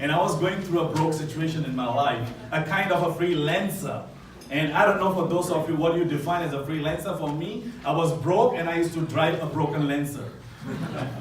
And I was going through a broke situation in my life, a kind of a freelancer. And I don't know for those of you what you define as a freelancer. For me, I was broke and I used to drive a broken Lancer.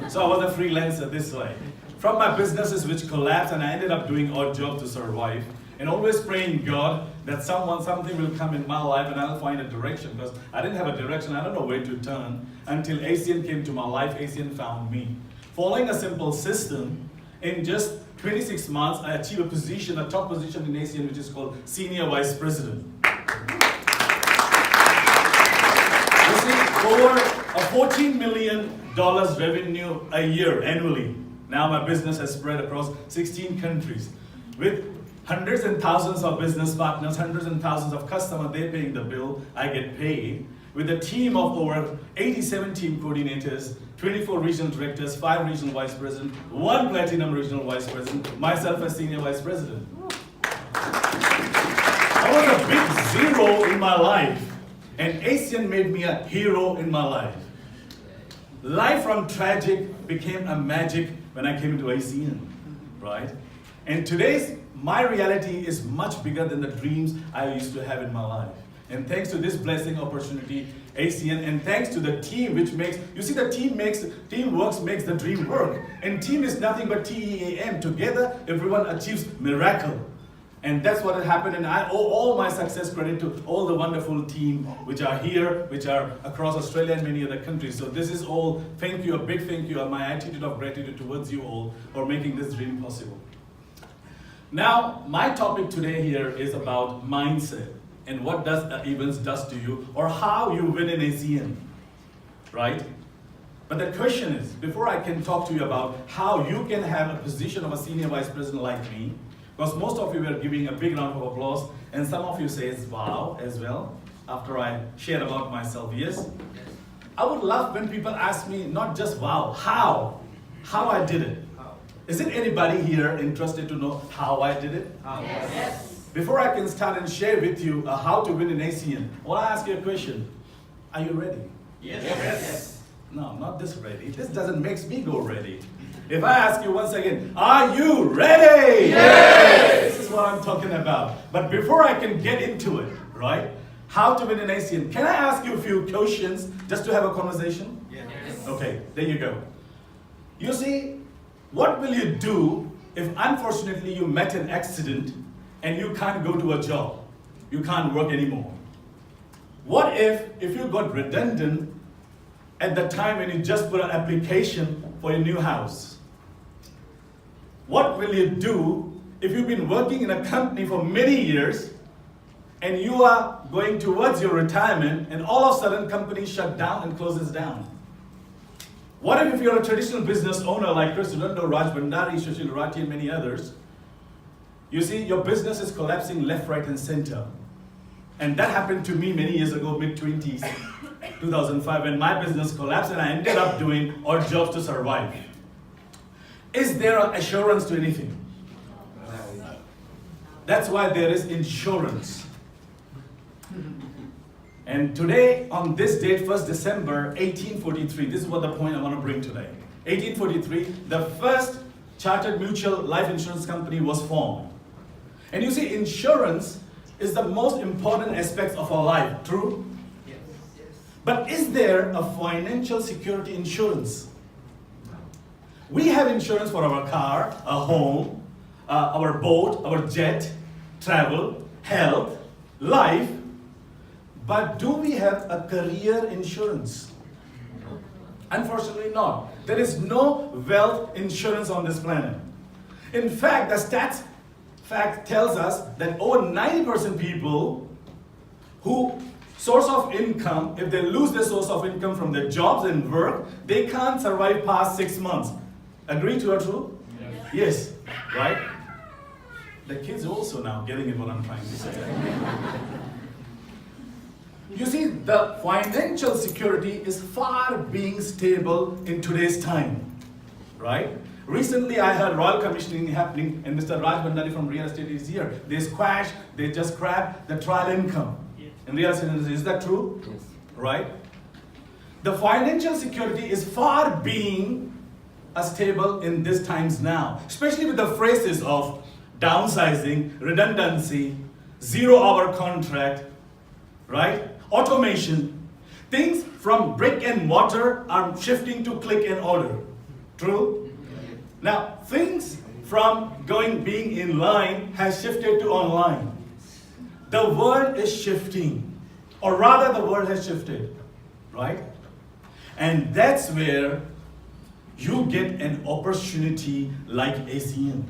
So I was a freelancer this way. From my businesses which collapsed, and I ended up doing odd jobs to survive. And always praying God that something will come in my life and I'll find a direction, because I didn't have a direction, I don't know where to turn, until ACN came to my life. ACN found me. Following a simple system, in just 26 months, I achieved a top position in ACN, which is called Senior Vice President. You see, over a $14 million revenue a year annually. Now my business has spread across 16 countries with hundreds and thousands of business partners, hundreds and thousands of customers. They're paying the bill, I get paid. With a team of over 87 team coordinators, 24 regional directors, 5 regional vice presidents, 1 platinum regional vice president, myself as senior vice president. I was a big zero in my life, and ACN made me a hero in my life. Life from tragic became a magic when I came into ACN, right? And today's my reality is much bigger than the dreams I used to have in my life. And thanks to this blessing opportunity, ACN, and thanks to the team which makes, you see, the teamwork makes the dream work. And team is nothing but TEAM. Together, everyone achieves miracle. And that's what happened, and I owe all my success credit to all the wonderful team which are here, which are across Australia and many other countries. So this is all, thank you, a big thank you, and my attitude of gratitude towards you all for making this dream possible. Now, my topic today here is about mindset and what does events does to you, or how you win in ACN, right? But the question is, before I can talk to you about how you can have a position of a senior vice president like me, because most of you were giving a big round of applause, and some of you say wow as well, after I share about myself. Yes? I would love when people ask me, not just wow, how I did it. Is it anybody here interested to know how I did it? Yes. Before I can start and share with you how to win in ACN, I want to ask you a question. Are you ready? Yes. No, not this ready. This doesn't make me go ready. If I ask you once again, are you ready? Yes! This is what I'm talking about. But before I can get into it, right? How to win an ACN. Can I ask you a few questions just to have a conversation? Yes. Okay, there you go. You see, what will you do if unfortunately you met an accident and you can't go to a job? You can't work anymore. What if you got redundant at the time when you just put an application for a new house? What will you do if you've been working in a company for many years and you are going towards your retirement and all of a sudden company shut down and closes down? What if you're a traditional business owner like Chris Rundo, Raj Bandari, Sushil Rati, and many others? You see, your business is collapsing left, right, and center. And that happened to me many years ago, mid-20s, 2005, when my business collapsed and I ended up doing odd jobs to survive. Is there an assurance to anything? That's why there is insurance. And today, on this date, 1st December 1843, this is what the point I want to bring today. 1843, the first chartered mutual life insurance company was formed. And you see, insurance is the most important aspect of our life, true? Yes. But is there a financial security insurance? We have insurance for our car, our home, our boat, our jet, travel, health, life. But do we have a career insurance? Unfortunately not. There is no wealth insurance on this planet. In fact, the stats fact tells us that over 90% people who source of income, if they lose their source of income from their jobs and work, they can't survive past 6 months. Agree to or true? Yes, right? The kids also now getting it what I'm trying to say. You see, the financial security is far being stable in today's time, right? Recently, I heard royal commissioning happening, and Mr. Raj Bandari from real estate is here. They just grabbed the trial income in real estate industry. Is that true? Yes. Right? The financial security is far being stable in these times now, especially with the phrases of downsizing, redundancy, 0-hour contract, right? Automation. Things from brick and mortar are shifting to click and order. True? Now, things from being in line has shifted to online. The world is shifting, or rather the world has shifted, right? And that's where you get an opportunity like ACN,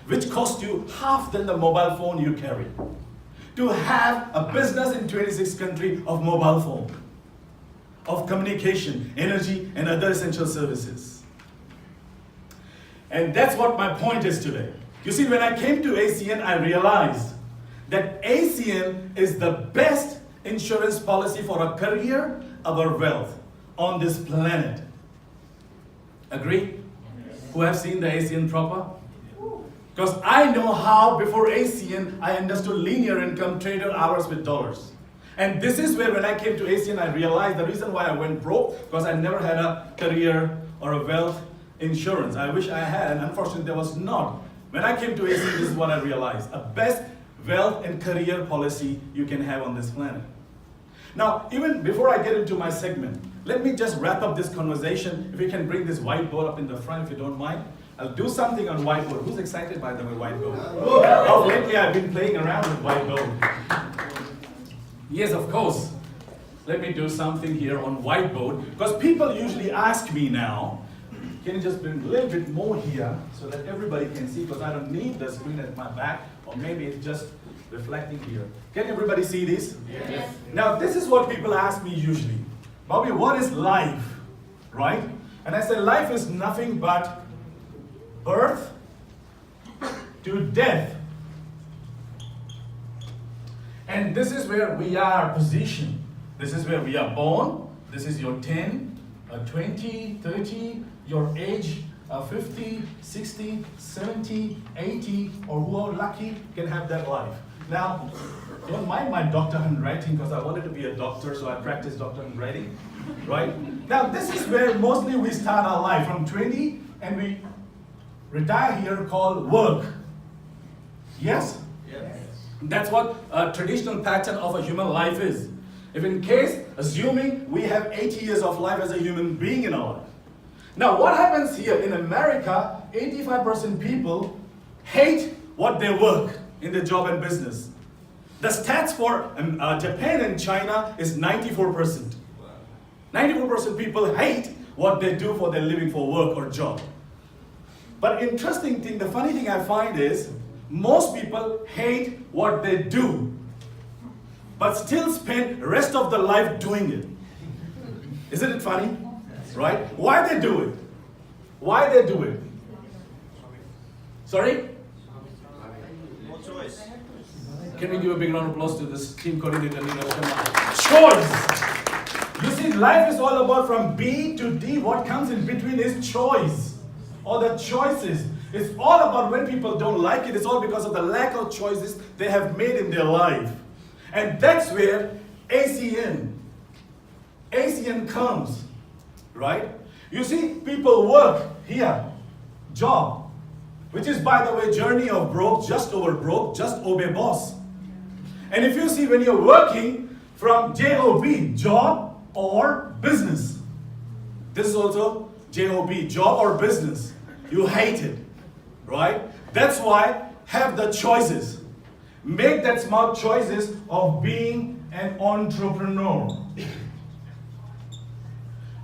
which costs you half than the mobile phone you carry, to have a business in 26 countries of mobile phone, of communication, energy, and other essential services. And that's what my point is today. You see, when I came to ACN, I realized that ACN is the best insurance policy for our career, our wealth on this planet. Agree? Who have seen the ACN proper? Because I know how before ACN I understood linear income, traded hours with dollars. And this is where when I came to ACN I realized the reason why I went broke, because I never had a career or a wealth insurance. I wish I had, and unfortunately there was not. When I came to ACN, this is what I realized. A best wealth and career policy you can have on this planet. Now, even before I get into my segment, let me just wrap up this conversation. If we can bring this whiteboard up in the front, if you don't mind. I'll do something on whiteboard. Who's excited by the whiteboard? Oh, lately I've been playing around with whiteboard. Yes, of course. Let me do something here on whiteboard, because people usually ask me now, can you just bring a little bit more here so that everybody can see, because I don't need the screen at my back, or maybe it's just reflecting here. Can everybody see this? Yes. Now, this is what people ask me usually. Bobby, what is life? Right? And I say life is nothing but birth to death. And this is where we are positioned. This is where we are born. This is your 10, 20, 30, your age, 50, 60, 70, 80, or who are lucky can have that life. Now, don't mind my doctor handwriting, because I wanted to be a doctor, so I practiced doctor handwriting, right? Now, this is where mostly we start our life, from 20, and we retire here called work. Yes? Yes. That's what a traditional pattern of a human life is. If in case, assuming we have 80 years of life as a human being in our life. Now, what happens here in America, 85% people hate what they work in their job and business. The stats for Japan and China is 94%. 94% people hate what they do for their living, for work or job. But interesting thing, the funny thing I find is, most people hate what they do, but still spend the rest of their life doing it. Isn't it funny? Right? Why they do it? Why they do it? Sorry? No choice. Can we give a big round of applause to this team coordinator, leader, Choice! You see, life is all about from B to D. What comes in between is choice. Or the choices. It's all about when people don't like it. It's all because of the lack of choices they have made in their life. And that's where ACN comes. Right? You see, people work here, job, which is, by the way, journey of broke, just over broke, just obey boss. And if you see, when you're working from JOB, job or business, this is also JOB, job or business. You hate it, right? That's why have the choices. Make that smart choices of being an entrepreneur,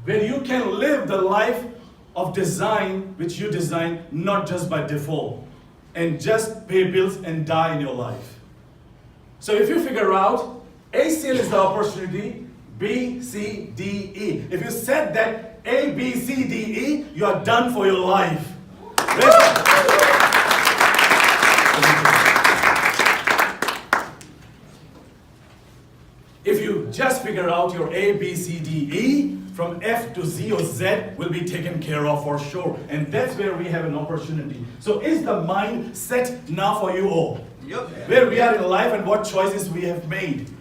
where you can live the life of design which you design, not just by default, and just pay bills and die in your life. So if you figure out ACN is the opportunity, B, C, D, E. If you said that A, B, C, D, E, you are done for your life. If you just figure out your A, B, C, D, E, from F to Z or Z will be taken care of for sure. And that's where we have an opportunity. So is the mind set now for you all? Yep. Where we are in life and what choices we have made.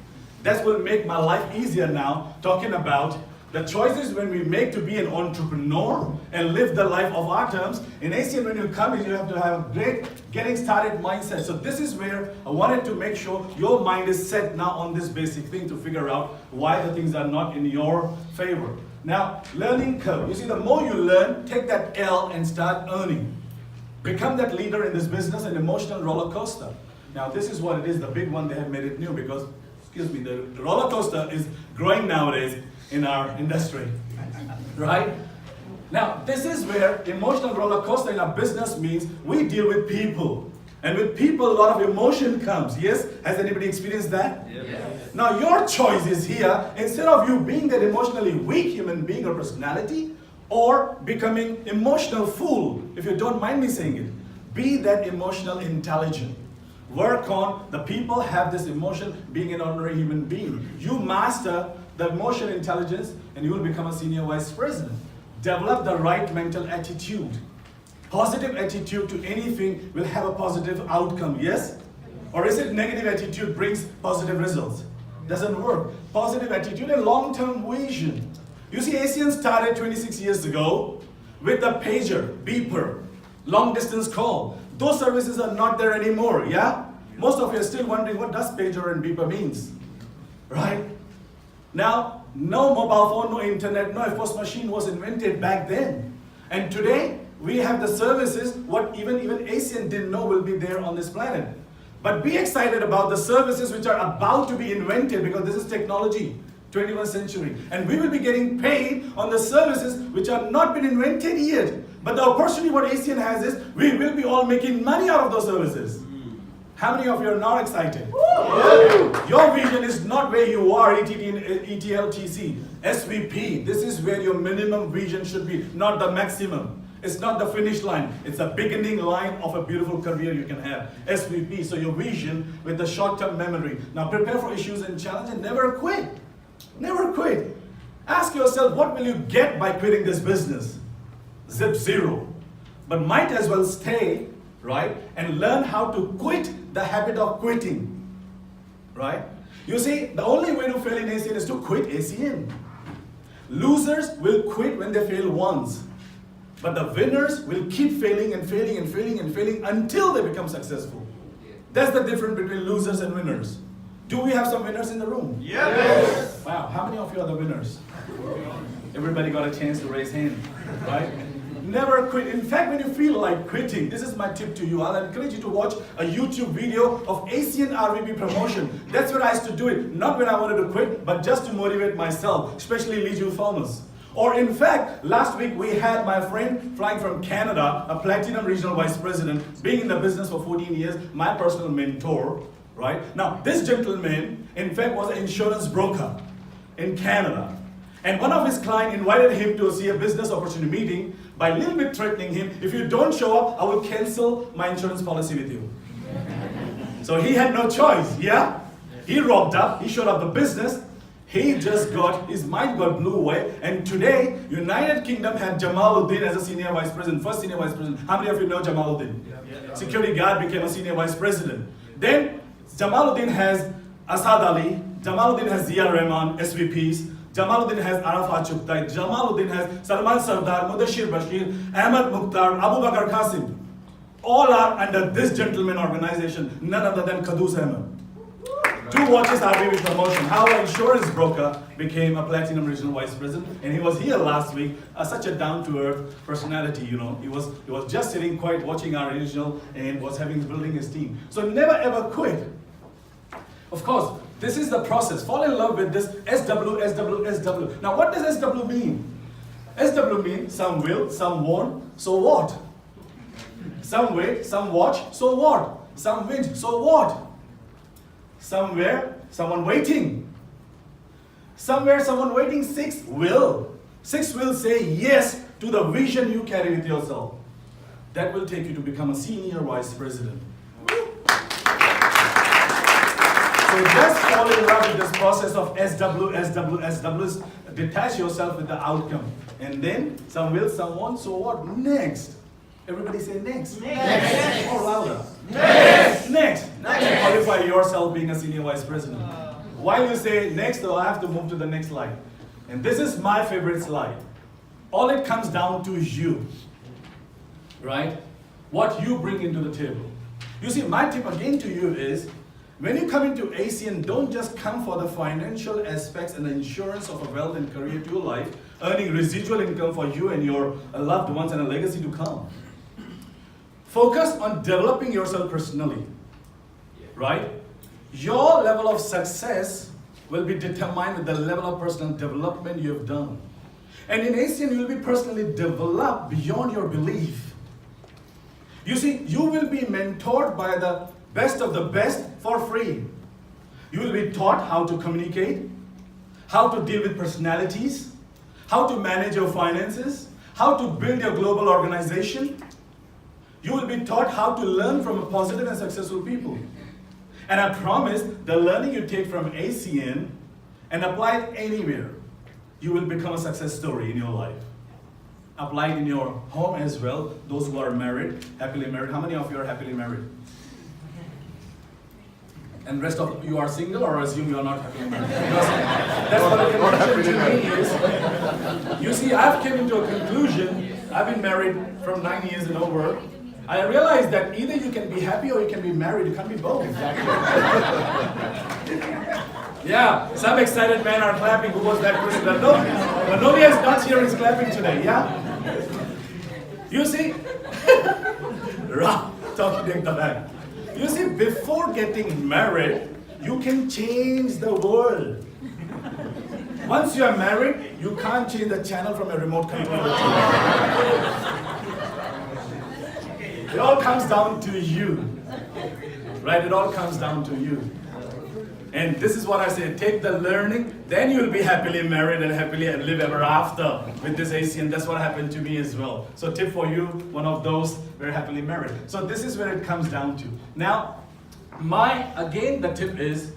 That will make my life easier now, talking about The choices when we make to be an entrepreneur and live the life of our terms. In ACN, when you come in, you have to have a great getting started mindset. So this is where I wanted to make sure your mind is set now on this basic thing to figure out why the things are not in your favor. Now, learning curve. You see, the more you learn, take that L and start earning. Become that leader in this business, an emotional roller coaster. Now, this is what it is, the big one, they have made it new because, excuse me, the roller coaster is growing nowadays in our industry, right? Now, this is where emotional roller coaster in our business means we deal with people. And with people, a lot of emotion comes. Yes? Has anybody experienced that? Yes. Now, your choice is here, instead of you being that emotionally weak human being or personality, or becoming emotional fool, if you don't mind me saying it, be that emotional intelligent. Work on the people have this emotion being an ordinary human being. You master the emotional intelligence and you will become a senior vice president. Develop the right mental attitude. Positive attitude to anything will have a positive outcome, yes? Or is it negative attitude brings positive results? Doesn't work. Positive attitude and long-term vision. You see, ACN started 26 years ago with the pager, beeper, long distance call. Those services are not there anymore, yeah? Most of you are still wondering what does pager and beeper means, right? Now, no mobile phone, no internet, no FPOS machine was invented back then. And today, we have the services, what even ACN didn't know will be there on this planet. But be excited about the services which are about to be invented because this is technology, 21st century. And we will be getting paid on the services which have not been invented yet. But the opportunity what ACN has is, we will be all making money out of those services. How many of you are not excited? Your vision is not where you are, ETLTC, SVP. This is where your minimum vision should be, not the maximum. It's not the finish line. It's a beginning line of a beautiful career you can have. SVP, so your vision with the short-term memory. Now prepare for issues and challenges and never quit. Never quit. Ask yourself, what will you get by quitting this business? Zip zero. But might as well stay, right? And learn how to quit the habit of quitting, right? You see, the only way to fail in ACN is to quit ACN. Losers will quit when they fail once. But the winners will keep failing and failing and failing and failing until they become successful. That's the difference between losers and winners. Do we have some winners in the room? Yes. Wow, how many of you are the winners? Everybody got a chance to raise hand, right? Never quit. In fact, when you feel like quitting, this is my tip to you. I'll encourage you to watch a YouTube video of ACN RVP promotion. That's when I used to do it. Not when I wanted to quit, but just to motivate myself, especially Leju Thomas. Or in fact, last week we had my friend flying from Canada, a Platinum Regional Vice President, being in the business for 14 years, my personal mentor, right? Now, this gentleman, in fact, was an insurance broker in Canada. And one of his clients invited him to see a business opportunity meeting by a little bit threatening him, if you don't show up, I will cancel my insurance policy with you. So he had no choice, yeah? He rocked up, he showed up the business, his mind got blew away, and today, United Kingdom had Jamaluddin as a senior vice president, first senior vice president. How many of you know Jamaluddin? Security guard became a senior vice president. Then, Jamaluddin has Asad Ali, Jamaluddin has Zia Rahman, SVPs, Jamaluddin has Arafat Chugtai, Jamaluddin has Salman Sardar, Mudashir Bashir, Ahmad Mukhtar, Abu Bakr Qasim. All are under this gentleman organization, none other than Qudus Ahmed. Do watch his RVP promotion, how an insurance broker became a Platinum Regional Vice President, and he was here last week, such a down-to-earth personality, you know. He was just sitting quiet watching our regional and was building his team. So never ever quit. Of course, this is the process. Fall in love with this SW, SW, SW. Now what does SW mean? SW means some will, some won't, so what? Some wait, some watch, so what? Some win, so what? Somewhere, someone waiting. Somewhere, someone waiting. Six will say yes to the vision you carry with yourself. That will take you to become a senior vice president. So just fall in love with this process of SW, SW, SW. Detach yourself with the outcome. And then, some will, some won't, so what? Next. Everybody say next. Next. More louder. Next. Next. Qualify yourself being a senior vice president. While you say next, though, I have to move to the next slide. And this is my favorite slide. All it comes down to you, right? What you bring into the table. You see, my tip again to you is, when you come into ACN, don't just come for the financial aspects and the insurance of a wealth and career to your life, earning residual income for you and your loved ones and a legacy to come. Focus on developing yourself personally, right? Your level of success will be determined with the level of personal development you have done. And in ACN, you will be personally developed beyond your belief. You see, you will be mentored by the best of the best for free. You will be taught how to communicate, how to deal with personalities, how to manage your finances, how to build your global organization. You will be taught how to learn from positive and successful people. And I promise, the learning you take from ACN and apply it anywhere, you will become a success story in your life. Apply it in your home as well. Those who are married, happily married. How many of you are happily married? And rest of you are single, or assume you are not happily married? Because that's what the conclusion to me is. You see, I've came into a conclusion. I've been married from 9 years and over. I realized that either you can be happy or you can be married. You can't be both. Yeah, some excited men are clapping. Who was that person? But nobody else not here is clapping today. Yeah. You see, you see, before getting married, you can change the world. Once you are married, you can't change the channel from a remote control. It all comes down to you, right? It all comes down to you. And this is what I say, take the learning, then you'll be happily married and happily live ever after with this ACN. That's what happened to me as well. So tip for you, one of those, very happily married. So this is where it comes down to. Now, again, the tip is,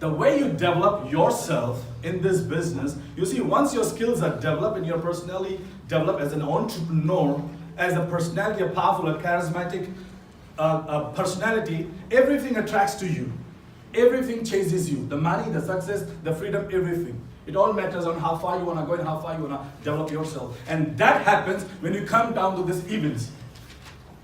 the way you develop yourself in this business, you see, once your skills are developed and your personality developed as an entrepreneur, as a personality, a powerful, a charismatic personality, everything attracts to you. Everything chases you. The money, the success, the freedom, everything. It all matters on how far you want to go and how far you want to develop yourself. And that happens when you come down to these events.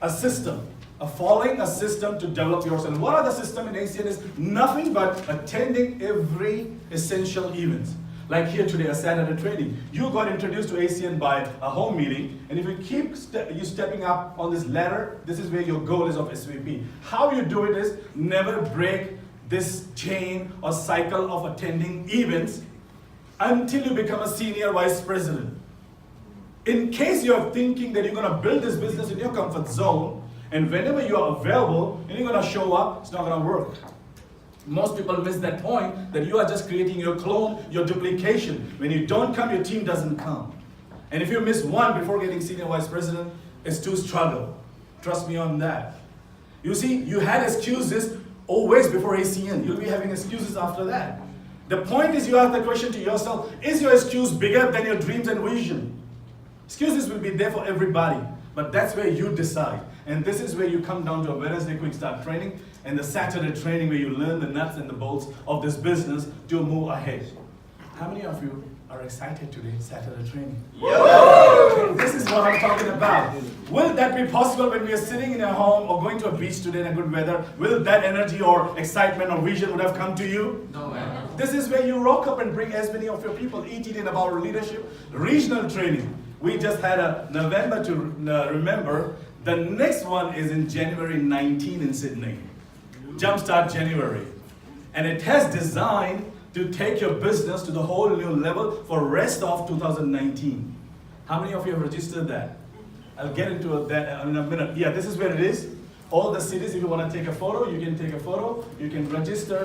A system. Following a system to develop yourself. And what are the system in ACN is nothing but attending every essential event. Like here today, a Saturday training. You got introduced to ACN by a home meeting, and if you keep stepping up on this ladder, this is where your goal is of SVP. How you do it is never break this chain or cycle of attending events until you become a senior vice president. In case you're thinking that you're going to build this business in your comfort zone, and whenever you are available and you're going to show up, it's not going to work. Most people miss that point, that you are just creating your clone, your duplication. When you don't come, your team doesn't come. And if you miss one before getting senior vice president, it's too struggle. Trust me on that. You see, you had excuses always before ACN. You'll be having excuses after that. The point is, you ask the question to yourself, is your excuse bigger than your dreams and vision? Excuses will be there for everybody, but that's where you decide. And this is where you come down to a Wednesday quick start training and the Saturday training where you learn the nuts and the bolts of this business to move ahead. How many of you are excited today, Saturday training? Okay, this is what I'm talking about. Will that be possible when we are sitting in a home or going to a beach today in a good weather? Will that energy or excitement or vision would have come to you? No, man. This is where you rock up and bring as many of your people. ET in about leadership, regional training. We just had a November to remember. The next one is in January 19 in Sydney. Jumpstart January. And it has designed to take your business to the whole new level for rest of 2019. How many of you have registered that? I'll get into that in a minute. Yeah, this is where it is. All the cities, if you want to take a photo, you can take a photo. You can register.